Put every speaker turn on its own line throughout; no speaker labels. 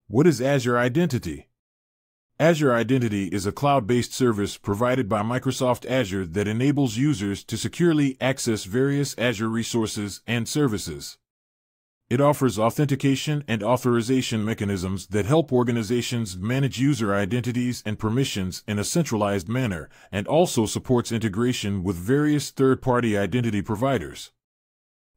What is Azure Identity? Azure Identity is a cloud-based service provided by Microsoft Azure that enables users to securely access various Azure resources and services. It offers authentication and authorization mechanisms that help organizations manage user identities and permissions in a centralized manner, and also supports integration with various third-party identity providers.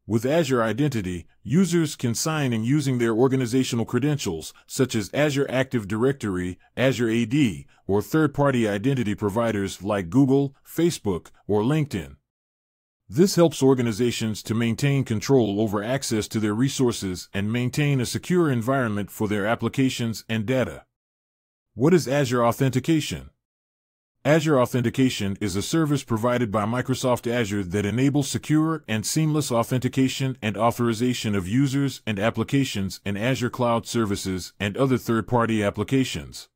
With Azure Identity, users can sign in using their organizational credentials, such as Azure Active Directory, Azure AD, or third-party identity providers like Google, Facebook, or LinkedIn. This helps organizations to maintain control over access to their resources and maintain a secure environment for their applications and data. What is Azure Authentication? Azure Authentication is a service provided by Microsoft Azure that enables secure and seamless authentication and authorization of users and applications in Azure Cloud Services and other third-party applications.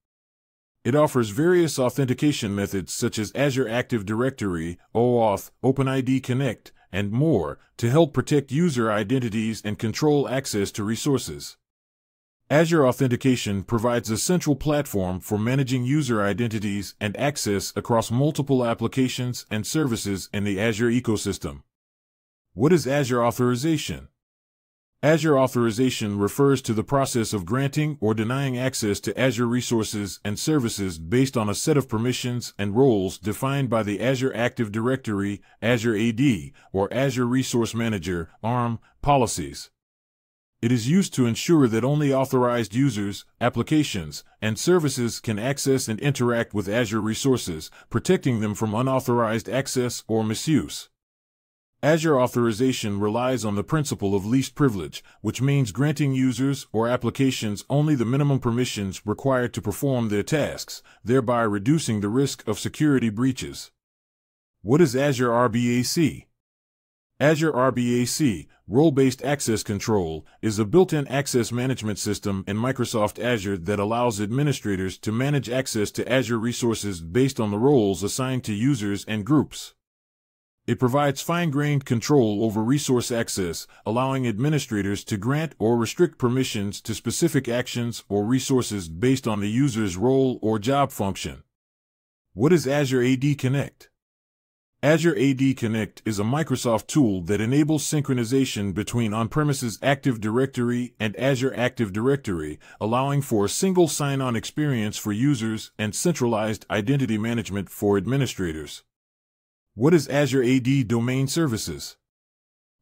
It offers various authentication methods such as Azure Active Directory, OAuth, OpenID Connect, and more to help protect user identities and control access to resources. Azure Authentication provides a central platform for managing user identities and access across multiple applications and services in the Azure ecosystem. What is Azure Authorization? Azure Authorization refers to the process of granting or denying access to Azure resources and services based on a set of permissions and roles defined by the Azure Active Directory, Azure AD, or Azure Resource Manager, ARM, policies. It is used to ensure that only authorized users, applications, and services can access and interact with Azure resources, protecting them from unauthorized access or misuse. Azure Authorization relies on the principle of least privilege, which means granting users or applications only the minimum permissions required to perform their tasks, thereby reducing the risk of security breaches. What is Azure RBAC? Azure RBAC, Role-Based Access Control, is a built-in access management system in Microsoft Azure that allows administrators to manage access to Azure resources based on the roles assigned to users and groups. It provides fine-grained control over resource access, allowing administrators to grant or restrict permissions to specific actions or resources based on the user's role or job function. What is Azure AD Connect? Azure AD Connect is a Microsoft tool that enables synchronization between on-premises Active Directory and Azure Active Directory, allowing for a single sign-on experience for users and centralized identity management for administrators. What is Azure AD Domain Services?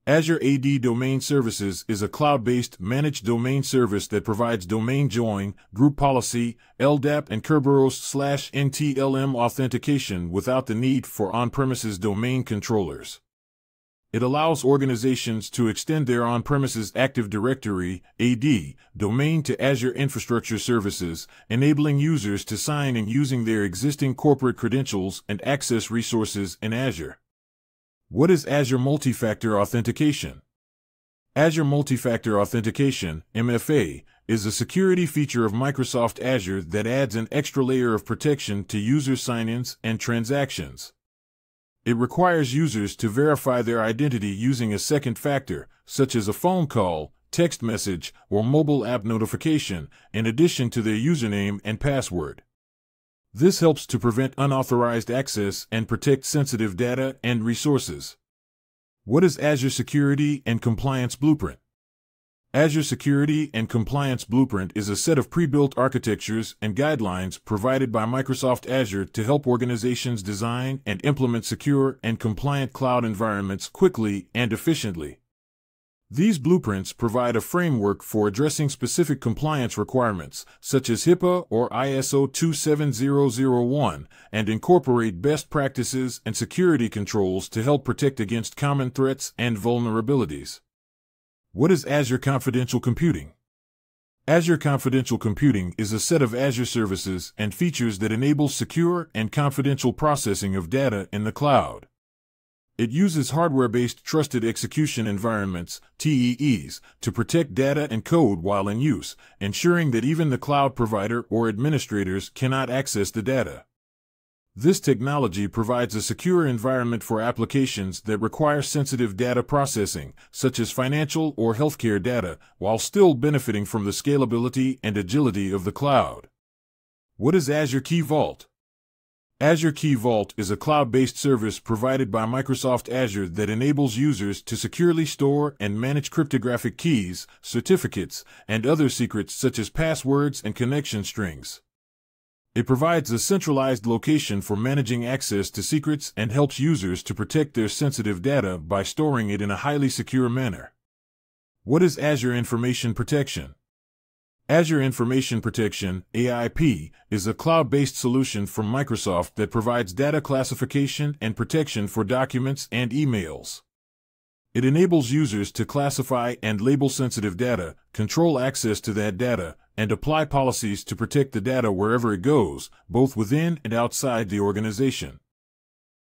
Azure AD Domain Services is a cloud-based managed domain service that provides domain join, group policy, LDAP, and Kerberos/NTLM authentication without the need for on-premises domain controllers. It allows organizations to extend their on-premises Active Directory (AD) domain to Azure Infrastructure Services, enabling users to sign in using their existing corporate credentials and access resources in Azure. What is Azure Multi-Factor Authentication? Azure Multi-Factor Authentication, MFA, is a security feature of Microsoft Azure that adds an extra layer of protection to user sign-ins and transactions. It requires users to verify their identity using a second factor, such as a phone call, text message, or mobile app notification, in addition to their username and password. This helps to prevent unauthorized access and protect sensitive data and resources. What is Azure Security and Compliance Blueprint? Azure Security and Compliance Blueprint is a set of pre-built architectures and guidelines provided by Microsoft Azure to help organizations design and implement secure and compliant cloud environments quickly and efficiently. These blueprints provide a framework for addressing specific compliance requirements, such as HIPAA or ISO 27001, and incorporate best practices and security controls to help protect against common threats and vulnerabilities. What is Azure Confidential Computing? Azure Confidential Computing is a set of Azure services and features that enable secure and confidential processing of data in the cloud. It uses hardware-based trusted execution environments, TEEs, to protect data and code while in use, ensuring that even the cloud provider or administrators cannot access the data. This technology provides a secure environment for applications that require sensitive data processing, such as financial or healthcare data, while still benefiting from the scalability and agility of the cloud. What is Azure Key Vault? Azure Key Vault is a cloud-based service provided by Microsoft Azure that enables users to securely store and manage cryptographic keys, certificates, and other secrets such as passwords and connection strings. It provides a centralized location for managing access to secrets and helps users to protect their sensitive data by storing it in a highly secure manner. What is Azure Information Protection? Azure Information Protection, AIP, is a cloud-based solution from Microsoft that provides data classification and protection for documents and emails. It enables users to classify and label sensitive data, control access to that data, and apply policies to protect the data wherever it goes, both within and outside the organization.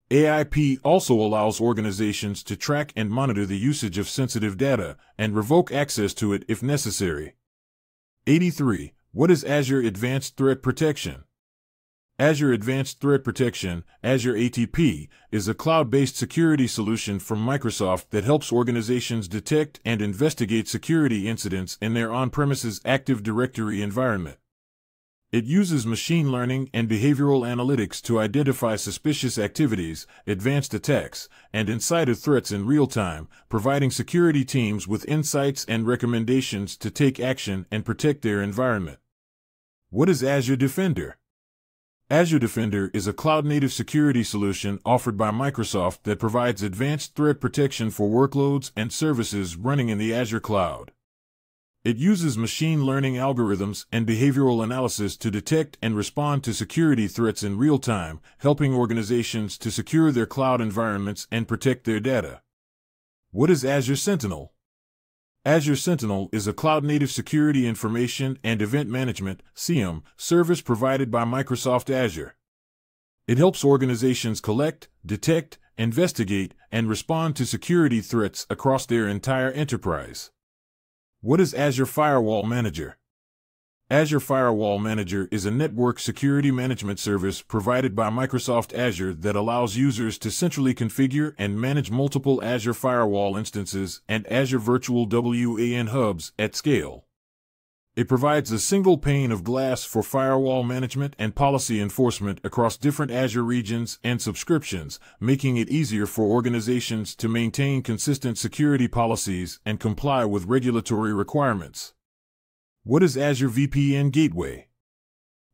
AIP also allows organizations to track and monitor the usage of sensitive data and revoke access to it if necessary. 83. What is Azure Advanced Threat Protection? Azure Advanced Threat Protection, Azure ATP, is a cloud-based security solution from Microsoft that helps organizations detect and investigate security incidents in their on-premises Active Directory environment. It uses machine learning and behavioral analytics to identify suspicious activities, advanced attacks, and insider threats in real time, providing security teams with insights and recommendations to take action and protect their environment. What is Azure Defender? Azure Defender is a cloud-native security solution offered by Microsoft that provides advanced threat protection for workloads and services running in the Azure cloud. It uses machine learning algorithms and behavioral analysis to detect and respond to security threats in real time, helping organizations to secure their cloud environments and protect their data. What is Azure Sentinel? Azure Sentinel is a cloud-native security information and event management (SIEM) service provided by Microsoft Azure. It helps organizations collect, detect, investigate, and respond to security threats across their entire enterprise. What is Azure Firewall Manager? Azure Firewall Manager is a network security management service provided by Microsoft Azure that allows users to centrally configure and manage multiple Azure Firewall instances and Azure Virtual WAN hubs at scale. It provides a single pane of glass for firewall management and policy enforcement across different Azure regions and subscriptions, making it easier for organizations to maintain consistent security policies and comply with regulatory requirements. What is Azure VPN Gateway?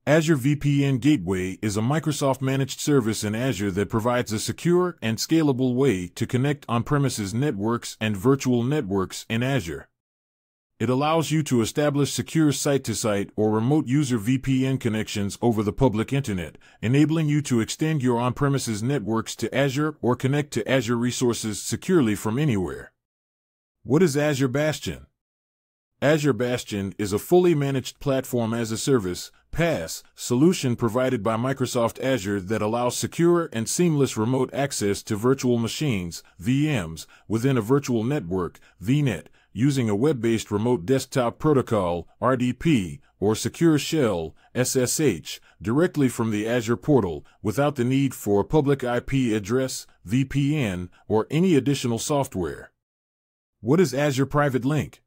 Azure VPN Gateway is a Microsoft-managed service in Azure that provides a secure and scalable way to connect on-premises networks and virtual networks in Azure. It allows you to establish secure site-to-site or remote user VPN connections over the public internet, enabling you to extend your on-premises networks to Azure or connect to Azure resources securely from anywhere. What is Azure Bastion? Azure Bastion is a fully managed platform as a service (PaaS) solution provided by Microsoft Azure that allows secure and seamless remote access to virtual machines (VMs) within a virtual network (VNet), using a web-based remote desktop protocol (RDP) or secure shell (SSH) directly from the Azure portal without the need for a public IP address (VPN) or any additional software. What is Azure Private Link?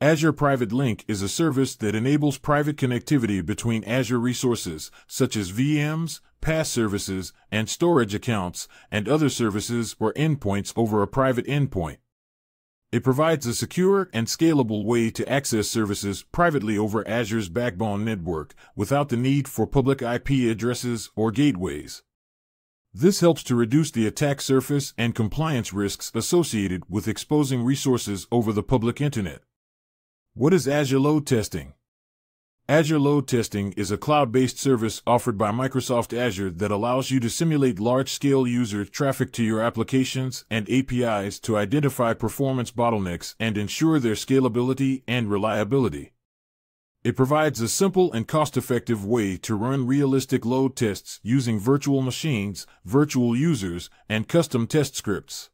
Azure Private Link is a service that enables private connectivity between Azure resources, such as VMs, PaaS services, and storage accounts, and other services or endpoints over a private endpoint. It provides a secure and scalable way to access services privately over Azure's backbone network, without the need for public IP addresses or gateways. This helps to reduce the attack surface and compliance risks associated with exposing resources over the public internet. What is Azure Load Testing? Azure Load Testing is a cloud-based service offered by Microsoft Azure that allows you to simulate large-scale user traffic to your applications and APIs to identify performance bottlenecks and ensure their scalability and reliability. It provides a simple and cost-effective way to run realistic load tests using virtual machines, virtual users, and custom test scripts.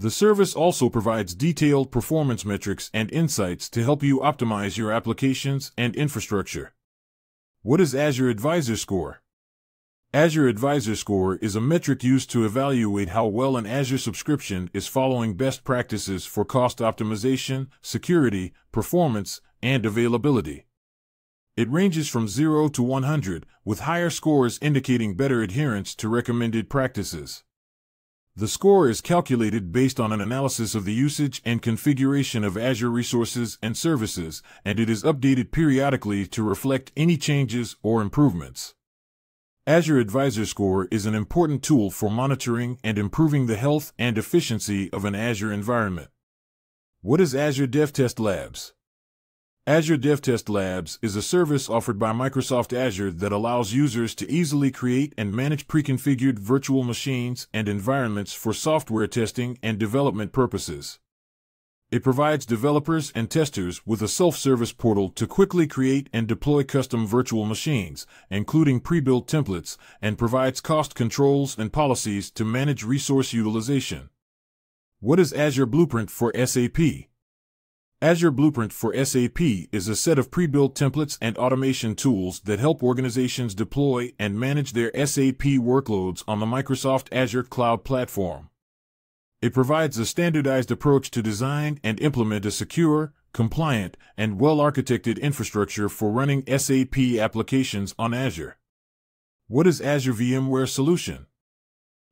The service also provides detailed performance metrics and insights to help you optimize your applications and infrastructure. What is Azure Advisor Score? Azure Advisor Score is a metric used to evaluate how well an Azure subscription is following best practices for cost optimization, security, performance, and availability. It ranges from 0 to 100, with higher scores indicating better adherence to recommended practices. The score is calculated based on an analysis of the usage and configuration of Azure resources and services, and it is updated periodically to reflect any changes or improvements. Azure Advisor Score is an important tool for monitoring and improving the health and efficiency of an Azure environment. What is Azure DevTest Labs? Azure DevTest Labs is a service offered by Microsoft Azure that allows users to easily create and manage pre-configured virtual machines and environments for software testing and development purposes. It provides developers and testers with a self-service portal to quickly create and deploy custom virtual machines, including pre-built templates, and provides cost controls and policies to manage resource utilization. What is Azure Blueprint for SAP? Azure Blueprint for SAP is a set of pre-built templates and automation tools that help organizations deploy and manage their SAP workloads on the Microsoft Azure cloud platform. It provides a standardized approach to design and implement a secure, compliant, and well-architected infrastructure for running SAP applications on Azure. What is Azure VMware Solution?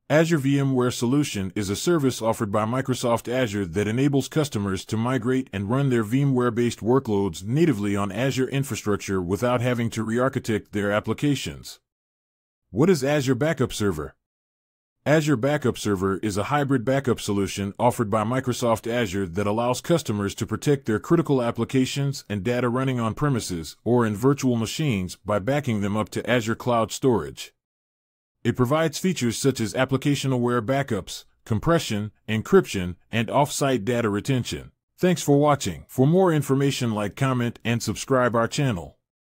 Azure VMware Solution is a service offered by Microsoft Azure that enables customers to migrate and run their VMware-based workloads natively on Azure infrastructure without having to re-architect their applications. What is Azure Backup Server? Azure Backup Server is a hybrid backup solution offered by Microsoft Azure that allows customers to protect their critical applications and data running on premises or in virtual machines by backing them up to Azure Cloud Storage. It provides features such as application-aware backups, compression, encryption, and off-site data retention. Thanks for watching. For more information, like, comment, and subscribe our channel.